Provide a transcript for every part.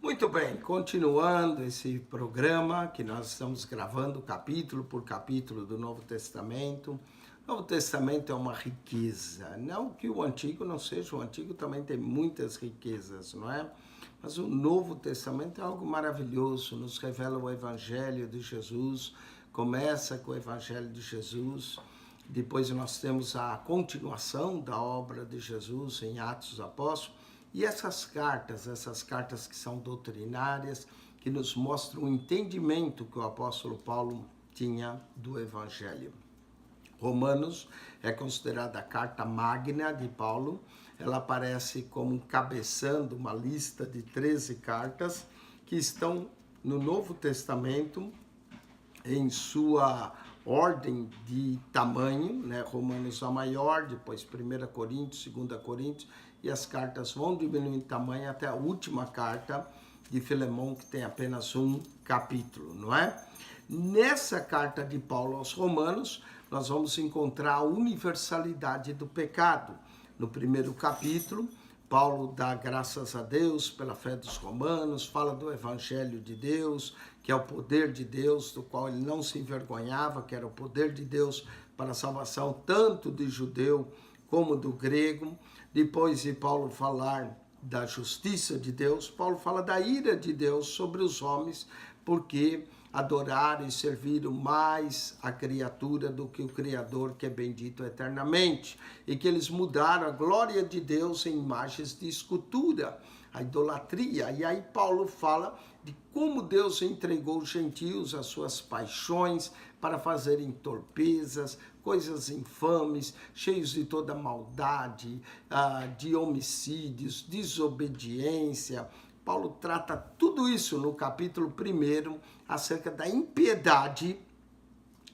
Muito bem, continuando esse programa que nós estamos gravando capítulo por capítulo do Novo Testamento. O Novo Testamento é uma riqueza, não que o Antigo não seja, o Antigo também tem muitas riquezas, não é? Mas o Novo Testamento é algo maravilhoso, nos revela o Evangelho de Jesus, começa com o Evangelho de Jesus, depois nós temos a continuação da obra de Jesus em Atos dos Apóstolos, e essas cartas que são doutrinárias, que nos mostram o entendimento que o apóstolo Paulo tinha do Evangelho. Romanos é considerada a carta magna de Paulo, ela aparece como cabeçando uma lista de 13 cartas que estão no Novo Testamento em sua ordem de tamanho, né? Romanos a maior, depois 1 Coríntios, 2 Coríntios, e as cartas vão diminuindo em tamanho até a última carta de Filemão, que tem apenas um capítulo, não é? Nessa carta de Paulo aos Romanos, nós vamos encontrar a universalidade do pecado. No primeiro capítulo, Paulo dá graças a Deus pela fé dos romanos, fala do Evangelho de Deus, que é o poder de Deus, do qual ele não se envergonhava, que era o poder de Deus para a salvação tanto de judeu como do grego. Depois de Paulo falar da justiça de Deus, Paulo fala da ira de Deus sobre os homens, porque adoraram e serviram mais a criatura do que o Criador, que é bendito eternamente, e que eles mudaram a glória de Deus em imagens de escultura, a idolatria. E aí Paulo fala de como Deus entregou os gentios às suas paixões para fazerem torpezas, coisas infames, cheios de toda maldade, de homicídios, desobediência. Paulo trata tudo isso no capítulo 1, acerca da impiedade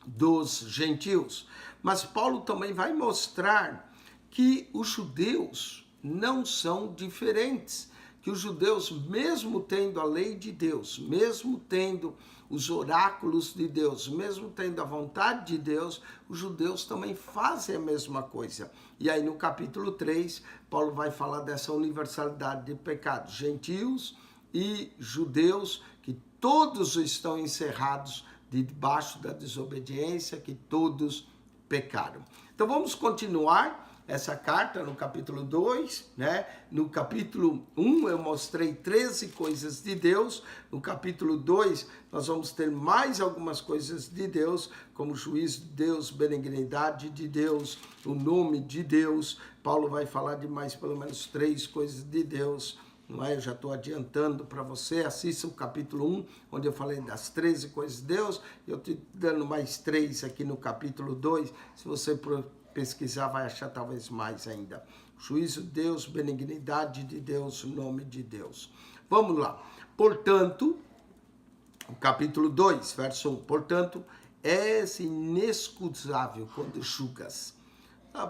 dos gentios. Mas Paulo também vai mostrar que os judeus não são diferentes, que os judeus, mesmo tendo a lei de Deus, mesmo tendo os oráculos de Deus, mesmo tendo a vontade de Deus, os judeus também fazem a mesma coisa. E aí no capítulo 3, Paulo vai falar dessa universalidade de pecados, gentios e judeus, que todos estão encerrados debaixo da desobediência, que todos pecaram. Então vamos continuar essa carta no capítulo 2, né? No capítulo 1 eu mostrei 13 coisas de Deus, no capítulo 2 nós vamos ter mais algumas coisas de Deus, como juízo de Deus, benignidade de Deus, o nome de Deus. Paulo vai falar de mais pelo menos 3 coisas de Deus, não é? Eu já estou adiantando para você, assista o capítulo 1, onde eu falei das 13 coisas de Deus, eu estou dando mais 3 aqui no capítulo 2, se você pesquisar vai achar talvez mais ainda. Juízo de Deus, benignidade de Deus, nome de Deus. Vamos lá. Portanto, o capítulo 2, verso 1. Portanto, és inexcusável quando julgas.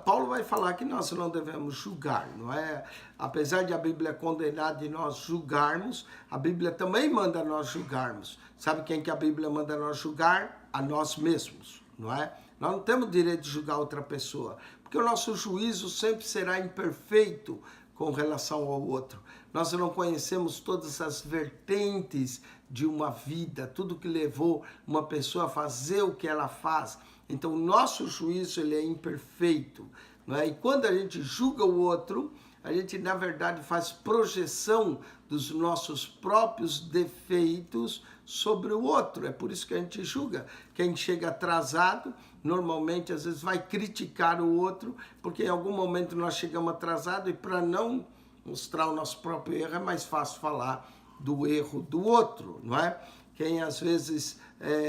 Paulo vai falar que nós não devemos julgar, não é? Apesar de a Bíblia condenar de nós julgarmos, a Bíblia também manda nós julgarmos. Sabe quem que a Bíblia manda nós julgar? A nós mesmos, não é? Nós não temos direito de julgar outra pessoa, porque o nosso juízo sempre será imperfeito com relação ao outro. Nós não conhecemos todas as vertentes de uma vida, tudo que levou uma pessoa a fazer o que ela faz. Então, o nosso juízo ele é imperfeito, não é? E quando a gente julga o outro, a gente, na verdade, faz projeção dos nossos próprios defeitos sobre o outro. É por isso que a gente julga. Quem chega atrasado, normalmente, às vezes, vai criticar o outro, porque em algum momento nós chegamos atrasados e para não mostrar o nosso próprio erro, é mais fácil falar do erro do outro, não é? Quem, às vezes,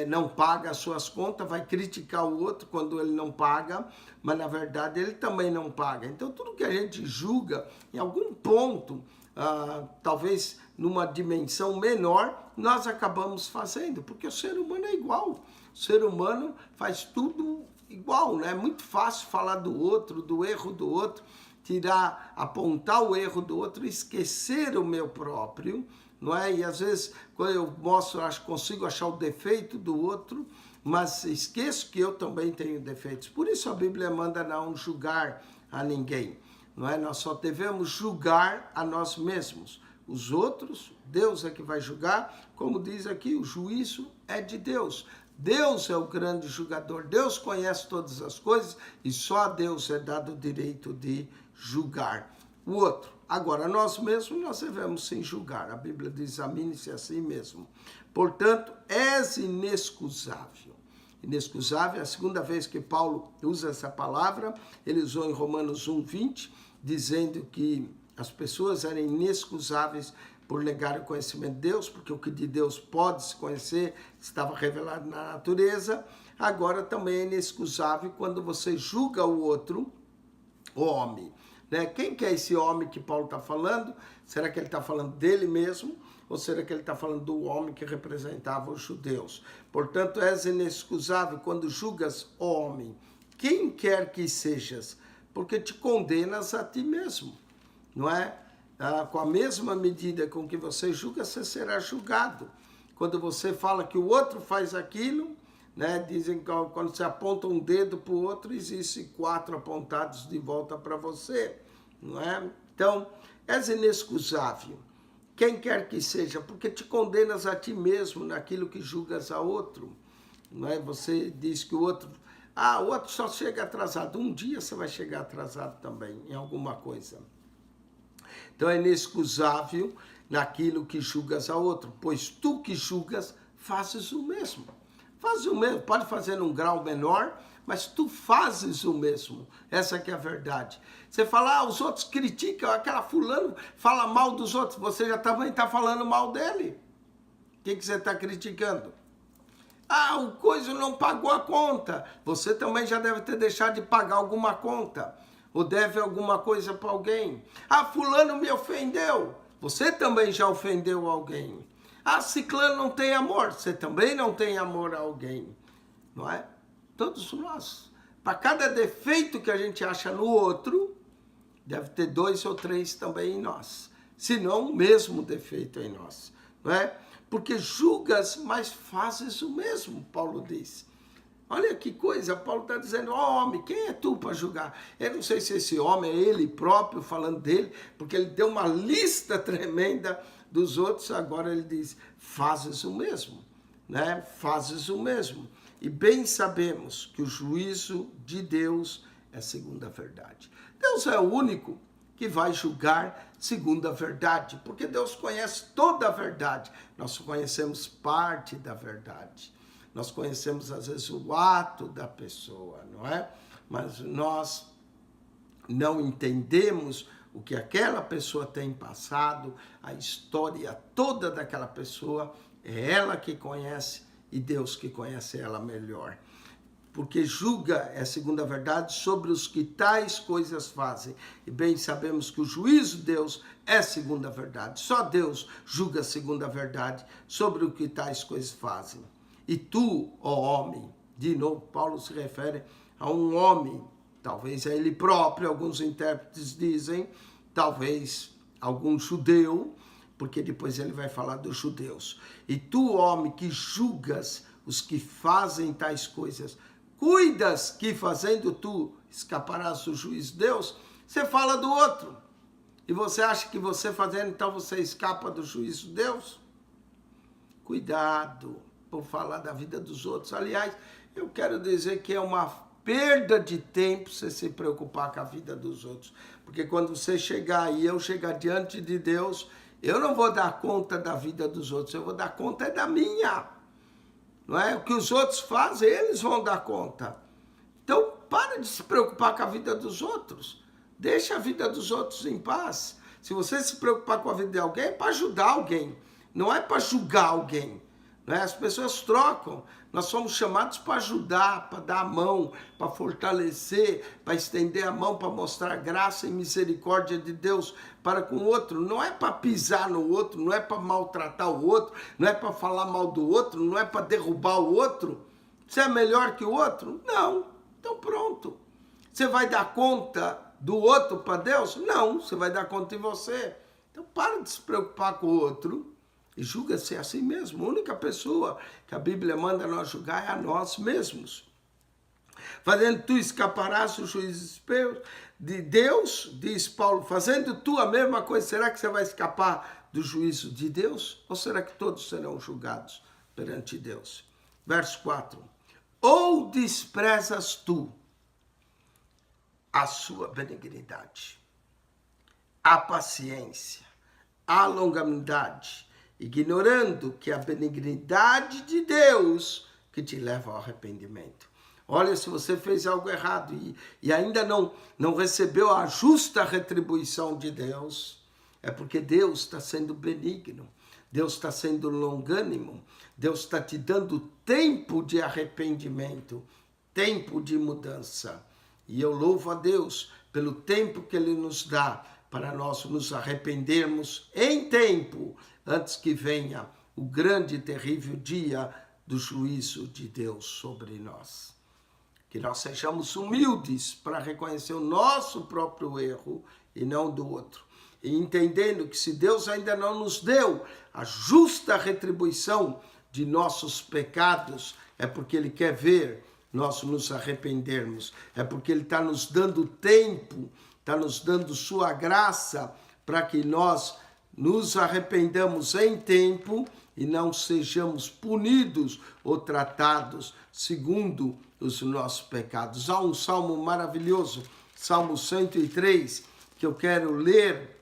não paga as suas contas, vai criticar o outro quando ele não paga, mas, na verdade, ele também não paga. Então, tudo que a gente julga, em algum ponto, talvez numa dimensão menor, nós acabamos fazendo, porque o ser humano é igual. O ser humano faz tudo igual, né? É muito fácil falar do outro, do erro do outro, apontar o erro do outro, esquecer o meu próprio, não é? E às vezes, quando eu mostro, consigo achar o defeito do outro, mas esqueço que eu também tenho defeitos. Por isso a Bíblia manda não julgar a ninguém, não é? Nós só devemos julgar a nós mesmos. os outros, Deus é que vai julgar. Como diz aqui, o juízo é de Deus. Deus é o grande julgador, Deus conhece todas as coisas e só a Deus é dado o direito de julgar o outro. Agora, nós mesmos, nós devemos sim julgar. A Bíblia diz, examine-se a si mesmo. Portanto, és inexcusável. Inexcusável é a segunda vez que Paulo usa essa palavra. Ele usou em Romanos 1:20, dizendo que as pessoas eram inexcusáveis por negar o conhecimento de Deus, porque o que de Deus pode se conhecer estava revelado na natureza. Agora também é inexcusável quando você julga o outro, o homem. Né? Quem que é esse homem que Paulo está falando? Será que ele está falando dele mesmo? Ou será que ele está falando do homem que representava os judeus? Portanto, és inexcusável quando julgas o homem, quem quer que sejas, porque te condenas a ti mesmo, não é? Com a mesma medida com que você julga, você será julgado. Quando você fala que o outro faz aquilo, né? Dizem que quando você aponta um dedo para o outro, existem 4 apontados de volta para você, não é? Então, és inexcusável, quem quer que seja, porque te condenas a ti mesmo naquilo que julgas a outro, não é? Você diz que o outro só chega atrasado. Um dia você vai chegar atrasado também, em alguma coisa. Então é inexcusável naquilo que julgas a outro, pois tu que julgas, fazes o mesmo. Fazes o mesmo, pode fazer num grau menor, mas tu fazes o mesmo. Essa que é a verdade. Você fala, os outros criticam, aquela fulano fala mal dos outros, você já também está falando mal dele. O que você está criticando? O coisa não pagou a conta. Você também já deve ter deixado de pagar alguma conta. Ou deve alguma coisa para alguém. Fulano me ofendeu. Você também já ofendeu alguém. Ciclano não tem amor. Você também não tem amor a alguém. Não é? Todos nós. Para cada defeito que a gente acha no outro, deve ter 2 ou 3 também em nós. Se não, o mesmo defeito em nós. Não é? Porque julgas, mas fazes o mesmo, Paulo diz. Olha que coisa, Paulo está dizendo, homem, quem é tu para julgar? Eu não sei se esse homem é ele próprio falando dele, porque ele deu uma lista tremenda dos outros, agora ele diz, fazes o mesmo, né? Fazes o mesmo. E bem sabemos que o juízo de Deus é segundo a verdade. Deus é o único que vai julgar segundo a verdade, porque Deus conhece toda a verdade. Nós conhecemos parte da verdade. Nós conhecemos, às vezes, o ato da pessoa, não é? Mas nós não entendemos o que aquela pessoa tem passado, a história toda daquela pessoa, é ela que conhece e Deus que conhece ela melhor. Porque julga, é segundo a verdade, sobre os que tais coisas fazem. E bem sabemos que o juízo de Deus é segundo a verdade. Só Deus julga segundo a verdade sobre o que tais coisas fazem. E tu, ó homem, de novo, Paulo se refere a um homem, talvez a ele próprio, alguns intérpretes dizem, talvez algum judeu, porque depois ele vai falar dos judeus. E tu, homem, que julgas os que fazem tais coisas, cuidas que fazendo tu escaparás do juízo de Deus, você fala do outro. E você acha que você fazendo, então você escapa do juízo de Deus? Cuidado por falar da vida dos outros. Aliás, eu quero dizer que é uma perda de tempo você se preocupar com a vida dos outros. Porque quando você chegar e eu chegar diante de Deus, eu não vou dar conta da vida dos outros, eu vou dar conta da minha. Não é? O que os outros fazem, eles vão dar conta. Então, para de se preocupar com a vida dos outros. Deixa a vida dos outros em paz. Se você se preocupar com a vida de alguém, é para ajudar alguém. Não é para julgar alguém. Não é? As pessoas trocam. Nós somos chamados para ajudar, para dar a mão, para fortalecer, para estender a mão, para mostrar graça e misericórdia de Deus para com o outro. Não é para pisar no outro, não é para maltratar o outro, não é para falar mal do outro, não é para derrubar o outro. Você é melhor que o outro? Não. Então pronto. Você vai dar conta do outro para Deus? Não, você vai dar conta de você. Então para de se preocupar com o outro. E julga-se assim mesmo. A única pessoa que a Bíblia manda nós julgar é a nós mesmos. Fazendo tu escaparás do juízo de Deus, diz Paulo, fazendo tu a mesma coisa, será que você vai escapar do juízo de Deus? Ou será que todos serão julgados perante Deus? Verso 4. Ou desprezas tu a sua benignidade, a paciência, a longanimidade, ignorando que a benignidade de Deus que te leva ao arrependimento. Olha, se você fez algo errado e ainda não recebeu a justa retribuição de Deus, é porque Deus está sendo benigno, Deus está sendo longânimo, Deus está te dando tempo de arrependimento, tempo de mudança. E eu louvo a Deus pelo tempo que Ele nos dá para nós nos arrependermos em tempo, antes que venha o grande e terrível dia do juízo de Deus sobre nós. Que nós sejamos humildes para reconhecer o nosso próprio erro e não do outro. E entendendo que se Deus ainda não nos deu a justa retribuição de nossos pecados, é porque Ele quer ver nós nos arrependermos. É porque Ele está nos dando tempo, está nos dando sua graça para que nós nos arrependamos em tempo e não sejamos punidos ou tratados segundo os nossos pecados. Há um salmo maravilhoso, Salmo 103, que eu quero ler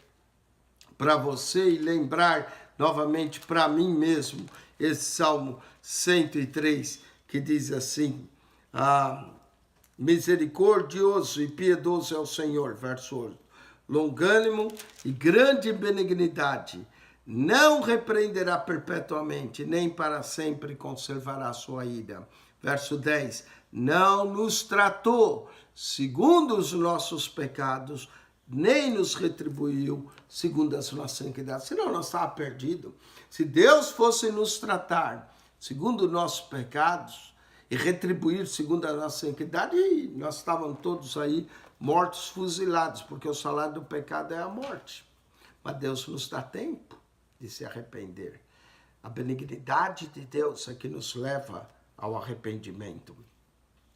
para você e lembrar novamente para mim mesmo, esse Salmo 103, que diz assim: misericordioso e piedoso é o Senhor, verso 8, longânimo e grande benignidade, não repreenderá perpetuamente, nem para sempre conservará a sua ira. Verso 10, não nos tratou segundo os nossos pecados, nem nos retribuiu segundo as nossas iniquidades. Senão nós estávamos perdidos. Se Deus fosse nos tratar segundo os nossos pecados e retribuir segundo a nossa iniquidade, nós estávamos todos aí mortos, fuzilados, porque o salário do pecado é a morte. Mas Deus nos dá tempo de se arrepender. A benignidade de Deus é que nos leva ao arrependimento.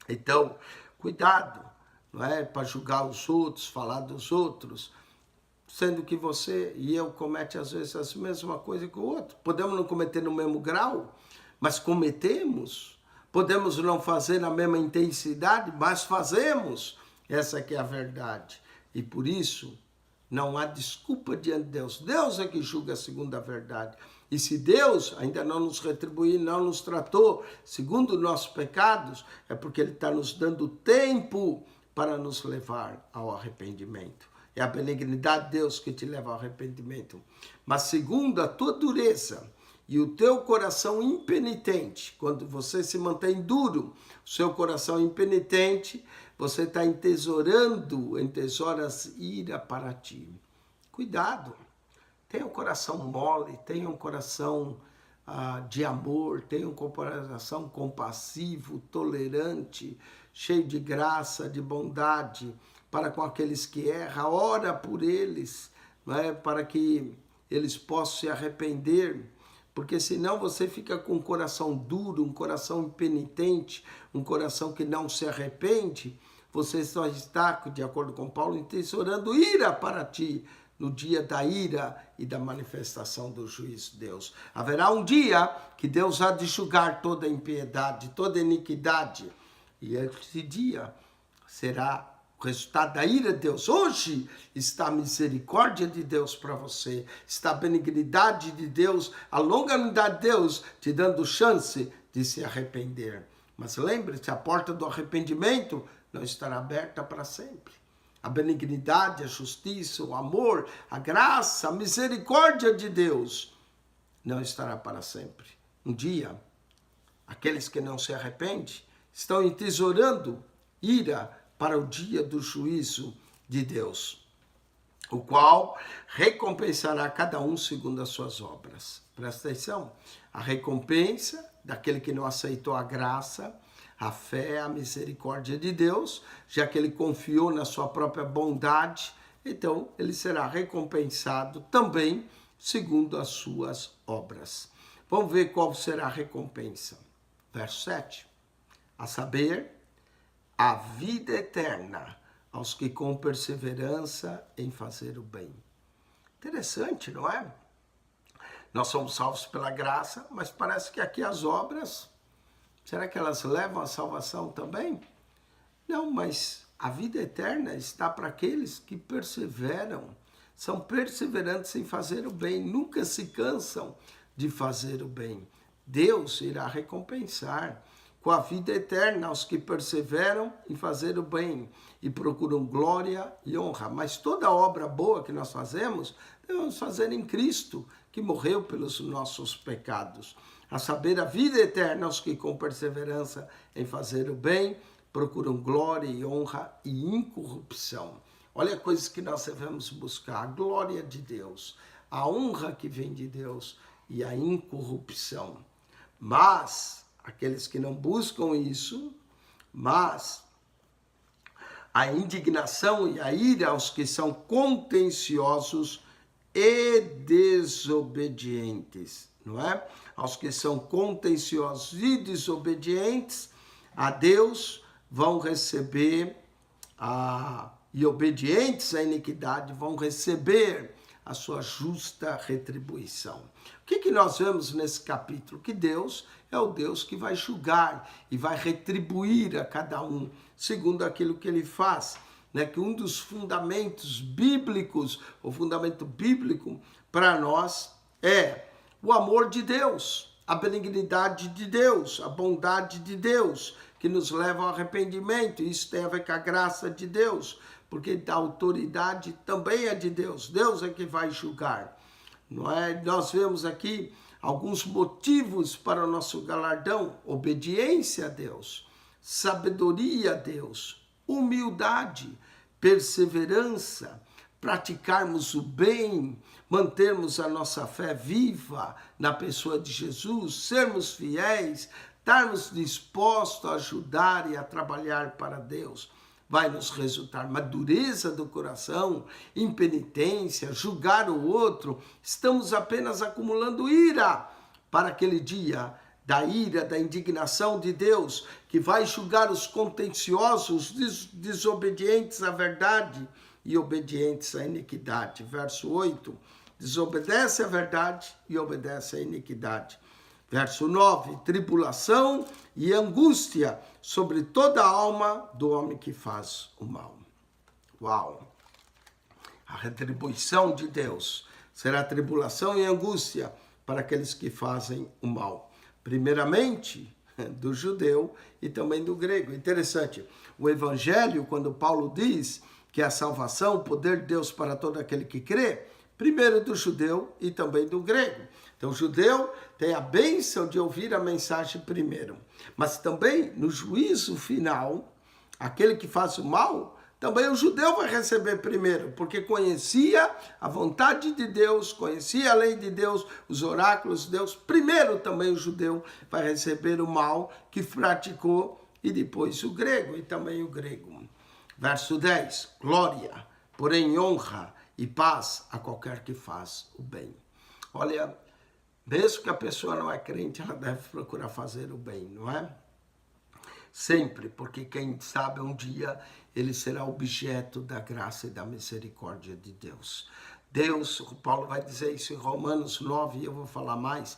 Então, cuidado, não é para julgar os outros, falar dos outros, sendo que você e eu comete às vezes a mesma coisa que o outro. Podemos não cometer no mesmo grau, mas cometemos. Podemos não fazer na mesma intensidade, mas fazemos. Essa que é a verdade. E por isso, não há desculpa diante de Deus. Deus é que julga segundo a verdade. E se Deus ainda não nos retribuiu, não nos tratou segundo os nossos pecados, é porque Ele está nos dando tempo para nos levar ao arrependimento. É a benignidade de Deus que te leva ao arrependimento. Mas segundo a tua dureza e o teu coração impenitente, quando você se mantém duro, o seu coração impenitente, você está entesouras ira para ti. Cuidado, tenha um coração mole, tenha um coração de amor, tenha um coração compassivo, tolerante, cheio de graça, de bondade, para com aqueles que erram, ora por eles, não é? Para que eles possam se arrepender, porque senão você fica com um coração duro, um coração impenitente, um coração que não se arrepende, você só está, de acordo com Paulo, entesourando ira para ti, no dia da ira e da manifestação do juízo de Deus. Haverá um dia que Deus há de julgar toda impiedade, toda iniquidade, e esse dia será o resultado da ira de Deus. Hoje está a misericórdia de Deus para você, está a benignidade de Deus, a longanimidade de Deus te dando chance de se arrepender. Mas lembre-se, a porta do arrependimento não estará aberta para sempre. A benignidade, a justiça, o amor, a graça, a misericórdia de Deus não estará para sempre. Um dia, aqueles que não se arrependem estão entesourando ira para o dia do juízo de Deus, o qual recompensará cada um segundo as suas obras. Presta atenção, a recompensa daquele que não aceitou a graça, a fé, a misericórdia de Deus, já que ele confiou na sua própria bondade, então ele será recompensado também segundo as suas obras. Vamos ver qual será a recompensa. Verso 7. A saber, a vida eterna aos que com perseverança em fazer o bem. Interessante, não é? Nós somos salvos pela graça, mas parece que aqui as obras, será que elas levam à salvação também? Não, mas a vida eterna está para aqueles que perseveram, são perseverantes em fazer o bem, nunca se cansam de fazer o bem. Deus irá recompensar com a vida eterna aos que perseveram em fazer o bem e procuram glória e honra. Mas toda obra boa que nós fazemos, devemos fazer em Cristo, que morreu pelos nossos pecados. A saber, a vida eterna aos que com perseverança em fazer o bem, procuram glória e honra e incorrupção. Olha coisas que nós devemos buscar: a glória de Deus, a honra que vem de Deus e a incorrupção. Mas aqueles que não buscam isso, mas a indignação e a ira aos que são contenciosos e desobedientes, não é? Aos que são contenciosos e desobedientes a Deus vão receber, e obedientes à iniquidade vão receber a sua justa retribuição. O que nós vemos nesse capítulo? Que Deus é o Deus que vai julgar e vai retribuir a cada um segundo aquilo que ele faz. Né? Que um dos fundamentos bíblicos, o fundamento bíblico para nós é o amor de Deus, a benignidade de Deus, a bondade de Deus, que nos leva ao arrependimento. Isso tem a ver com a graça de Deus, porque a autoridade também é de Deus. Deus é que vai julgar. Não é? Nós vemos aqui alguns motivos para o nosso galardão: obediência a Deus, sabedoria a Deus, humildade, perseverança, praticarmos o bem, mantermos a nossa fé viva na pessoa de Jesus, sermos fiéis, estarmos dispostos a ajudar e a trabalhar para Deus. Vai nos resultar madureza do coração, impenitência, julgar o outro. Estamos apenas acumulando ira para aquele dia da ira, da indignação de Deus, que vai julgar os contenciosos, desobedientes à verdade e obedientes à iniquidade. Verso 8, desobedece à verdade e obedece à iniquidade. Verso 9, tribulação e angústia sobre toda a alma do homem que faz o mal. Uau! A retribuição de Deus será tribulação e angústia para aqueles que fazem o mal. Primeiramente, do judeu e também do grego. Interessante, o evangelho, quando Paulo diz que a salvação, o poder de Deus para todo aquele que crê, primeiro do judeu e também do grego. Então, o judeu tem a bênção de ouvir a mensagem primeiro. Mas também, no juízo final, aquele que faz o mal, também o judeu vai receber primeiro, porque conhecia a vontade de Deus, conhecia a lei de Deus, os oráculos de Deus. Primeiro também o judeu vai receber o mal que praticou, e depois o grego, e também o grego. Verso 10, glória, porém honra e paz a qualquer que faz o bem. Olha, mesmo que a pessoa não é crente, ela deve procurar fazer o bem, não é? Sempre, porque quem sabe um dia ele será objeto da graça e da misericórdia de Deus. Deus, Paulo vai dizer isso em Romanos 9, e eu vou falar mais,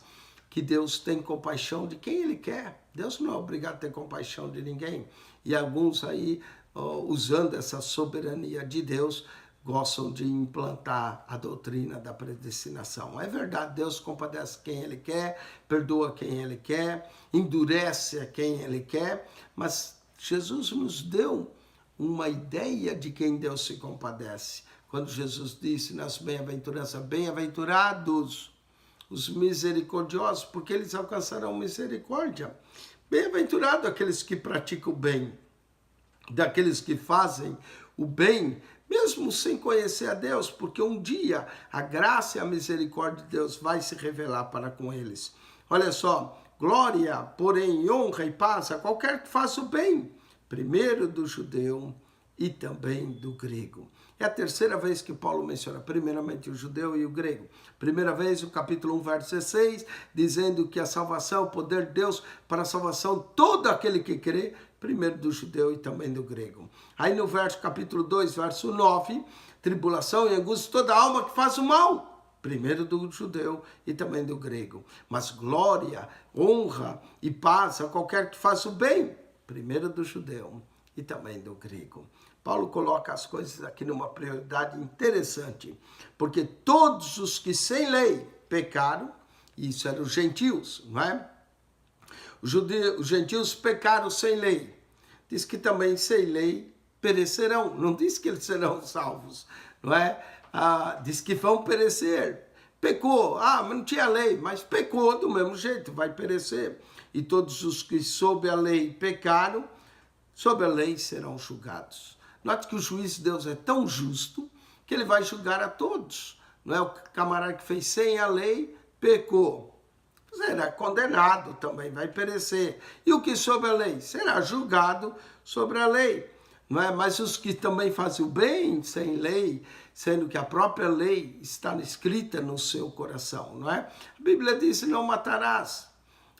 que Deus tem compaixão de quem ele quer. Deus não é obrigado a ter compaixão de ninguém. E alguns aí, usando essa soberania de Deus, gostam de implantar a doutrina da predestinação. É verdade, Deus compadece quem ele quer, perdoa quem ele quer, endurece a quem ele quer, mas Jesus nos deu uma ideia de quem Deus se compadece. Quando Jesus disse nas bem-aventuranças, bem-aventurados os misericordiosos, porque eles alcançarão misericórdia. Bem-aventurado aqueles que praticam o bem, daqueles que fazem o bem, mesmo sem conhecer a Deus, porque um dia a graça e a misericórdia de Deus vai se revelar para com eles. Olha só, glória, porém, honra e paz a qualquer que faça o bem, primeiro do judeu e também do grego. É a terceira vez que Paulo menciona primeiramente o judeu e o grego. Primeira vez, o capítulo 1, verso 16, dizendo que a salvação, o poder de Deus para a salvação, todo aquele que crê, primeiro do judeu e também do grego. Aí no capítulo 2, verso 9, tribulação e angústia, toda alma que faz o mal. primeiro do judeu e também do grego. Mas glória, honra e paz a qualquer que faça o bem, primeiro do judeu e também do grego. Paulo coloca as coisas aqui numa prioridade interessante, porque todos os que sem lei pecaram, isso eram os gentios, não é? Os gentios pecaram sem lei. Diz que também sem lei perecerão. Não diz que eles serão salvos, não é? Diz que vão perecer. Pecou, mas não tinha lei, mas pecou do mesmo jeito, vai perecer. E todos os que sob a lei pecaram, sob a lei serão julgados. Note que o juiz de Deus é tão justo que ele vai julgar a todos. Não é o camarada que fez sem a lei, pecou. Será condenado também, vai perecer. E o que sob a lei? Será julgado sobre a lei. Não é? Mas os que também fazem o bem sem lei, sendo que a própria lei está escrita no seu coração, não é? A Bíblia diz, não matarás.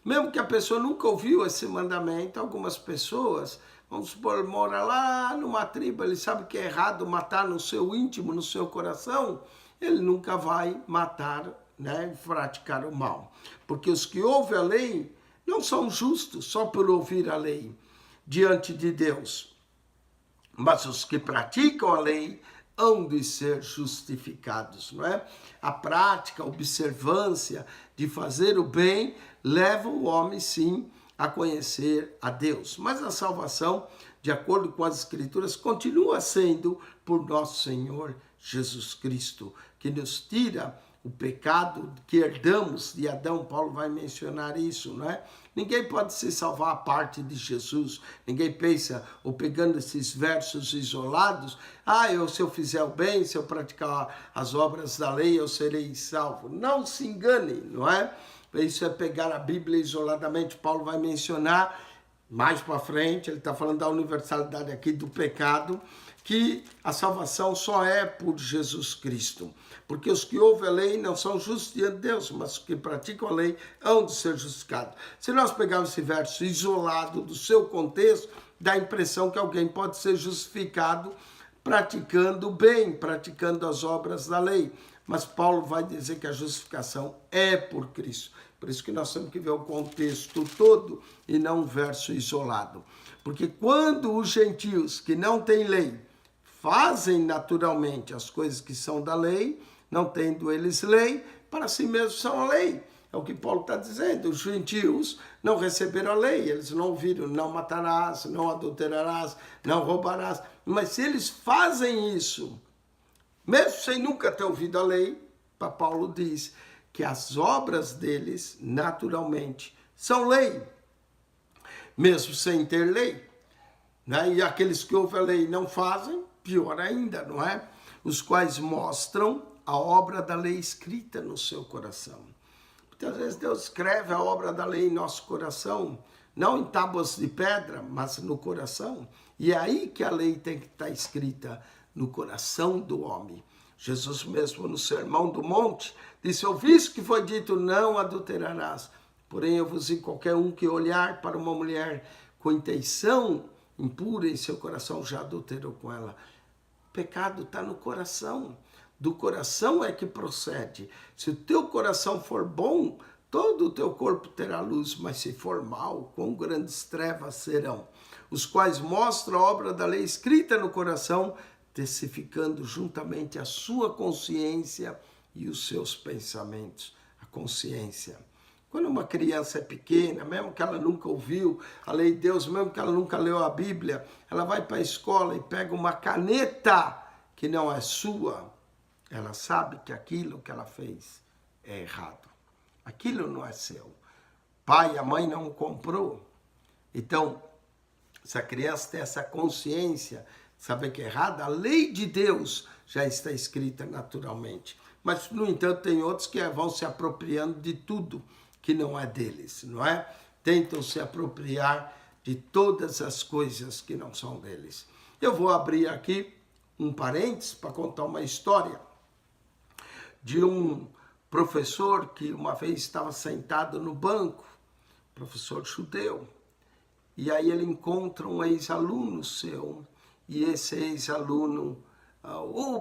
Mesmo que a pessoa nunca ouviu esse mandamento, algumas pessoas, vamos supor, mora lá numa tribo, ele sabe que é errado matar no seu íntimo, no seu coração, ele nunca vai matar, né, praticar o mal. Porque os que ouvem a lei não são justos só por ouvir a lei diante de Deus. Mas os que praticam a lei hão de ser justificados, não é? A prática, a observância de fazer o bem leva o homem, sim, a conhecer a Deus. Mas a salvação, de acordo com as Escrituras, continua sendo por nosso Senhor Jesus Cristo, que nos tira o pecado que herdamos de Adão. Paulo vai mencionar isso, não é? Ninguém pode se salvar a parte de Jesus. Ninguém pensa, ou pegando esses versos isolados, se eu fizer o bem, se eu praticar as obras da lei, eu serei salvo. Não se engane, não é? Isso é pegar a Bíblia isoladamente. Paulo vai mencionar mais para frente, ele está falando da universalidade aqui do pecado, que a salvação só é por Jesus Cristo. Porque os que ouvem a lei não são justos diante de Deus, mas os que praticam a lei hão de ser justificados. Se nós pegarmos esse verso isolado do seu contexto, dá a impressão que alguém pode ser justificado praticando o bem, praticando as obras da lei. Mas Paulo vai dizer que a justificação é por Cristo. Por isso que nós temos que ver o contexto todo e não um verso isolado. Porque quando os gentios que não têm lei fazem naturalmente as coisas que são da lei, não tendo eles lei, para si mesmos são a lei. É o que Paulo está dizendo. Os gentios não receberam a lei, eles não ouviram, não matarás, não adulterarás, não roubarás. Mas se eles fazem isso, mesmo sem nunca ter ouvido a lei, Paulo diz que as obras deles, naturalmente, são lei, mesmo sem ter lei. Né? E aqueles que ouvem a lei e não fazem, pior ainda, não é? Os quais mostram a obra da lei escrita no seu coração. Muitas vezes Deus escreve a obra da lei em nosso coração, não em tábuas de pedra, mas no coração. E é aí que a lei tem que estar escrita no coração do homem. Jesus mesmo no Sermão do Monte disse, ouviste que foi dito, não adulterarás. Porém eu vos digo, qualquer um que olhar para uma mulher com intenção impura em seu coração já adulterou com ela. O pecado está no coração. Do coração é que procede. Se o teu coração for bom, todo o teu corpo terá luz, mas se for mal, quão grandes trevas serão. Os quais mostram a obra da lei escrita no coração, testificando juntamente a sua consciência e os seus pensamentos. A consciência. Quando uma criança é pequena, mesmo que ela nunca ouviu a lei de Deus, mesmo que ela nunca leu a Bíblia, ela vai para a escola e pega uma caneta que não é sua, ela sabe que aquilo que ela fez é errado. Aquilo não é seu. Pai e a mãe não comprou. Então, se a criança tem essa consciência, saber que é errado, a lei de Deus já está escrita naturalmente. Mas, no entanto, tem outros que vão se apropriando de tudo que não é deles, não é? Tentam se apropriar de todas as coisas que não são deles. Eu vou abrir aqui um parênteses para contar uma história de um professor que uma vez estava sentado no banco, professor judeu, e aí ele encontra um ex-aluno seu, e esse ex-aluno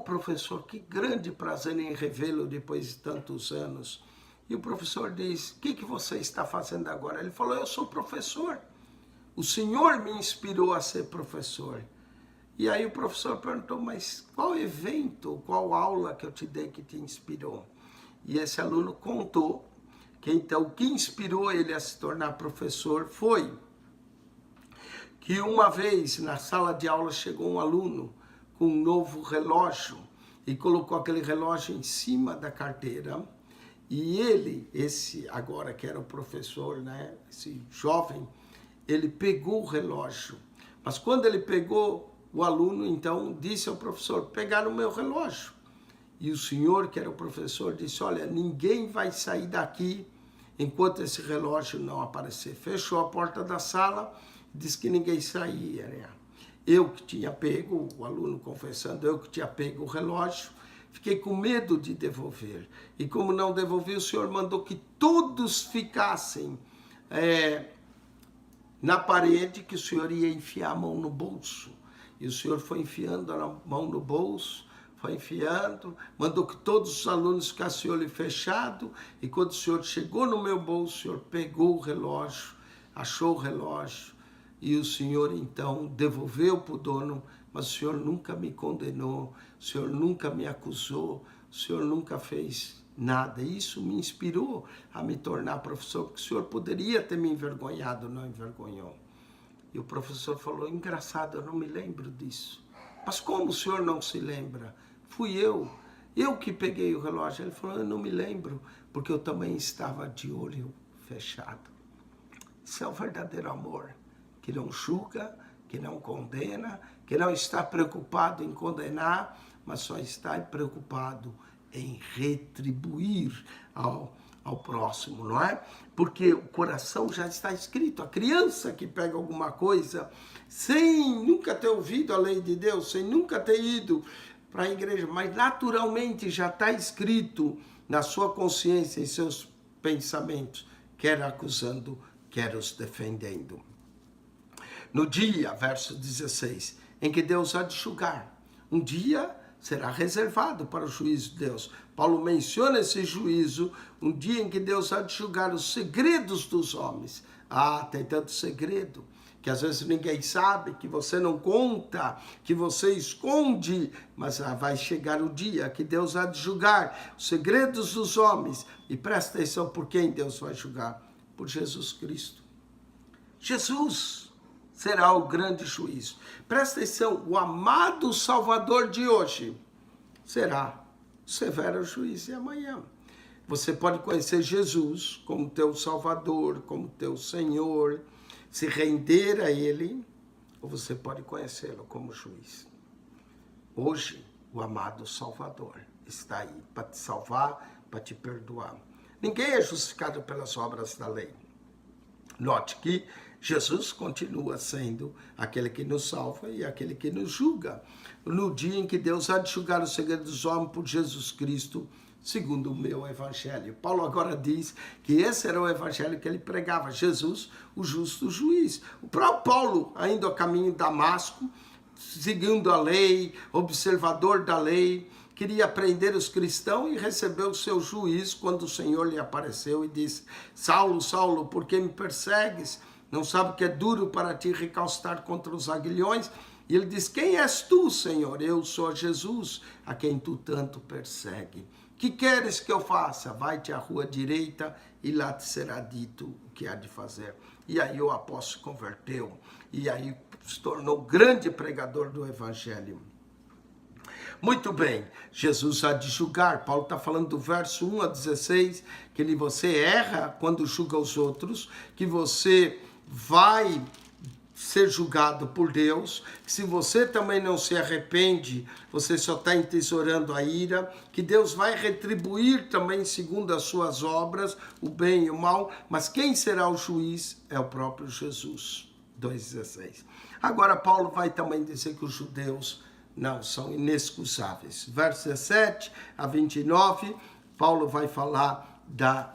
Professor, que grande prazer em revê-lo depois de tantos anos. E o professor diz, o que você está fazendo agora? Ele falou, eu sou professor. O Senhor me inspirou a ser professor. E aí o professor perguntou, mas qual evento, qual aula que eu te dei que te inspirou? E esse aluno contou que então o que inspirou ele a se tornar professor foi que uma vez na sala de aula chegou um aluno com um novo relógio e colocou aquele relógio em cima da carteira. E ele, esse agora que era o professor, né, esse jovem, ele pegou o relógio. Mas quando ele pegou, o aluno então disse ao professor, pegaram o meu relógio. E o senhor, que era o professor, disse, olha, ninguém vai sair daqui enquanto esse relógio não aparecer. Fechou a porta da sala, disse que ninguém saía, né? Eu que tinha pego, o aluno confessando, eu que tinha pego o relógio, fiquei com medo de devolver. E como não devolvi, o senhor mandou que todos ficassem na parede, que o senhor ia enfiar a mão no bolso. E o senhor foi enfiando a mão no bolso, foi enfiando, mandou que todos os alunos ficassem o olho fechado, e quando o senhor chegou no meu bolso, o senhor pegou o relógio, achou o relógio, e o senhor então devolveu para o dono, mas o senhor nunca me condenou, o senhor nunca me acusou, o senhor nunca fez nada. Isso me inspirou a me tornar professor, porque o senhor poderia ter me envergonhado, não envergonhou. E o professor falou, engraçado, eu não me lembro disso. Mas como o senhor não se lembra? Fui eu que peguei o relógio. Ele falou, eu não me lembro, porque eu também estava de olho fechado. Isso é o verdadeiro amor, que não julga, que não condena, que não está preocupado em condenar, mas só está preocupado em retribuir ao próximo, não é? Porque o coração já está escrito. A criança que pega alguma coisa sem nunca ter ouvido a lei de Deus, sem nunca ter ido para a igreja, mas naturalmente já está escrito na sua consciência, em seus pensamentos, quer acusando, quer os defendendo. No dia, verso 16, em que Deus há de julgar, um dia será reservado para o juízo de Deus. Paulo menciona esse juízo, um dia em que Deus há de julgar os segredos dos homens. Tem tanto segredo que às vezes ninguém sabe, que você não conta, que você esconde, mas vai chegar o dia que Deus há de julgar os segredos dos homens. E presta atenção por quem Deus vai julgar: por Jesus Cristo. Jesus será o grande juízo. Presta atenção, o amado Salvador de hoje será o severo juiz de amanhã. Você pode conhecer Jesus como teu Salvador, como teu Senhor, se render a Ele, ou você pode conhecê-lo como juiz. Hoje, o amado Salvador está aí para te salvar, para te perdoar. Ninguém é justificado pelas obras da lei. Note que Jesus continua sendo aquele que nos salva e aquele que nos julga. No dia em que Deus há de julgar os segredos dos homens por Jesus Cristo, segundo o meu evangelho. Paulo agora diz que esse era o evangelho que ele pregava, Jesus, o justo juiz. O próprio Paulo, ainda a caminho de Damasco, seguindo a lei, observador da lei, queria prender os cristãos e recebeu o seu juízo quando o Senhor lhe apareceu e disse: Saulo, Saulo, por que me persegues? Não sabe que é duro para ti recalcitrar contra os aguilhões? E ele diz: quem és tu, Senhor? Eu sou Jesus, a quem tu tanto persegue. Que queres que eu faça? Vai-te à rua direita e lá te será dito o que há de fazer. E aí o apóstolo se converteu e aí se tornou grande pregador do evangelho. Muito bem, Jesus há de julgar. Paulo está falando do verso 1 a 16, que você erra quando julga os outros, que você vai ser julgado por Deus, que se você também não se arrepende, você só está entesourando a ira, que Deus vai retribuir também segundo as suas obras, o bem e o mal, mas quem será o juiz é o próprio Jesus. 2,16. Agora Paulo vai também dizer que os judeus não são inexcusáveis. Verso 17 a 29, Paulo vai falar da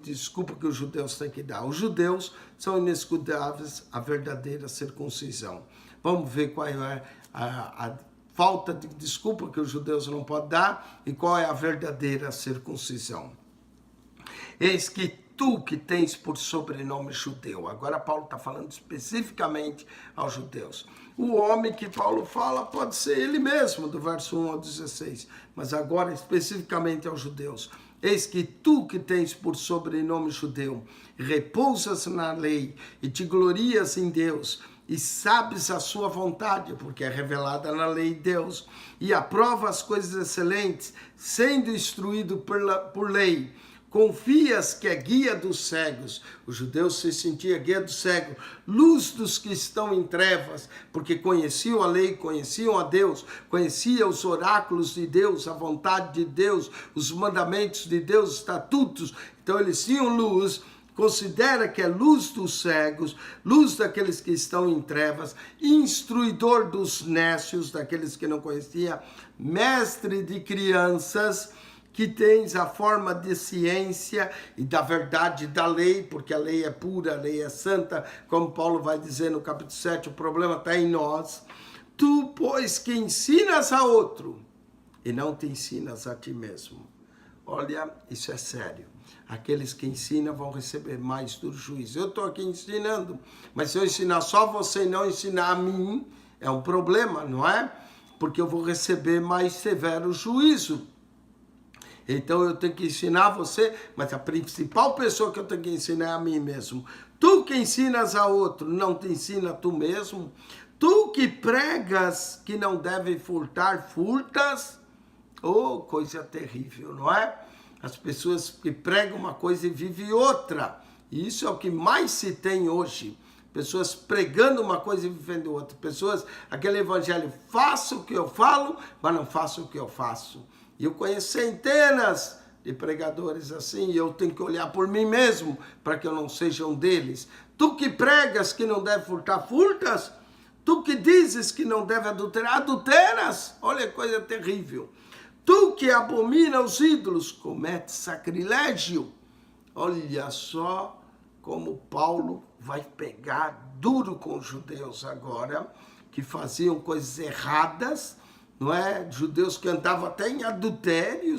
desculpa que os judeus têm que dar. Os judeus são inescusáveis à verdadeira circuncisão. Vamos ver qual é a falta de desculpa que os judeus não podem dar e qual é a verdadeira circuncisão. Eis que tu que tens por sobrenome judeu. Agora Paulo está falando especificamente aos judeus. O homem que Paulo fala pode ser ele mesmo, do verso 1 ao 16, mas agora especificamente aos judeus. Eis que tu que tens por sobrenome judeu, repousas na lei e te glorias em Deus, e sabes a sua vontade, porque é revelada na lei de Deus, e aprova as coisas excelentes, sendo instruído por lei. Confias que é guia dos cegos. Os judeus se sentiam guia do cego, luz dos que estão em trevas, porque conheciam a lei, conheciam a Deus, conheciam os oráculos de Deus, a vontade de Deus, os mandamentos de Deus, os estatutos. Então eles tinham luz. Considera que é luz dos cegos, luz daqueles que estão em trevas, instruidor dos nécios, daqueles que não conheciam, mestre de crianças, que tens a forma de ciência e da verdade da lei, porque a lei é pura, a lei é santa, como Paulo vai dizer no capítulo 7, o problema está em nós. Tu, pois, que ensinas a outro e não te ensinas a ti mesmo. Olha, isso é sério. Aqueles que ensinam vão receber mais do juízo. Eu estou aqui ensinando, mas se eu ensinar só você e não ensinar a mim, é um problema, não é? Porque eu vou receber mais severo juízo. Então eu tenho que ensinar você, mas a principal pessoa que eu tenho que ensinar é a mim mesmo. Tu que ensinas a outro, não te ensina tu mesmo? Tu que pregas que não deve furtar, furtas? Oh, coisa terrível, não é? As pessoas que pregam uma coisa e vivem outra. E isso é o que mais se tem hoje. Pessoas pregando uma coisa e vivendo outra. Pessoas, aquele evangelho, faço o que eu falo, mas não faço o que eu faço. E eu conheço centenas de pregadores assim, e eu tenho que olhar por mim mesmo, para que eu não seja um deles. Tu que pregas que não deve furtar, furtas? Tu que dizes que não deve adulterar, adulteras? Olha que coisa terrível. Tu que abomina os ídolos, comete sacrilégio. Olha só como Paulo vai pegar duro com os judeus agora, que faziam coisas erradas, não é? Judeus que andavam até em adultério,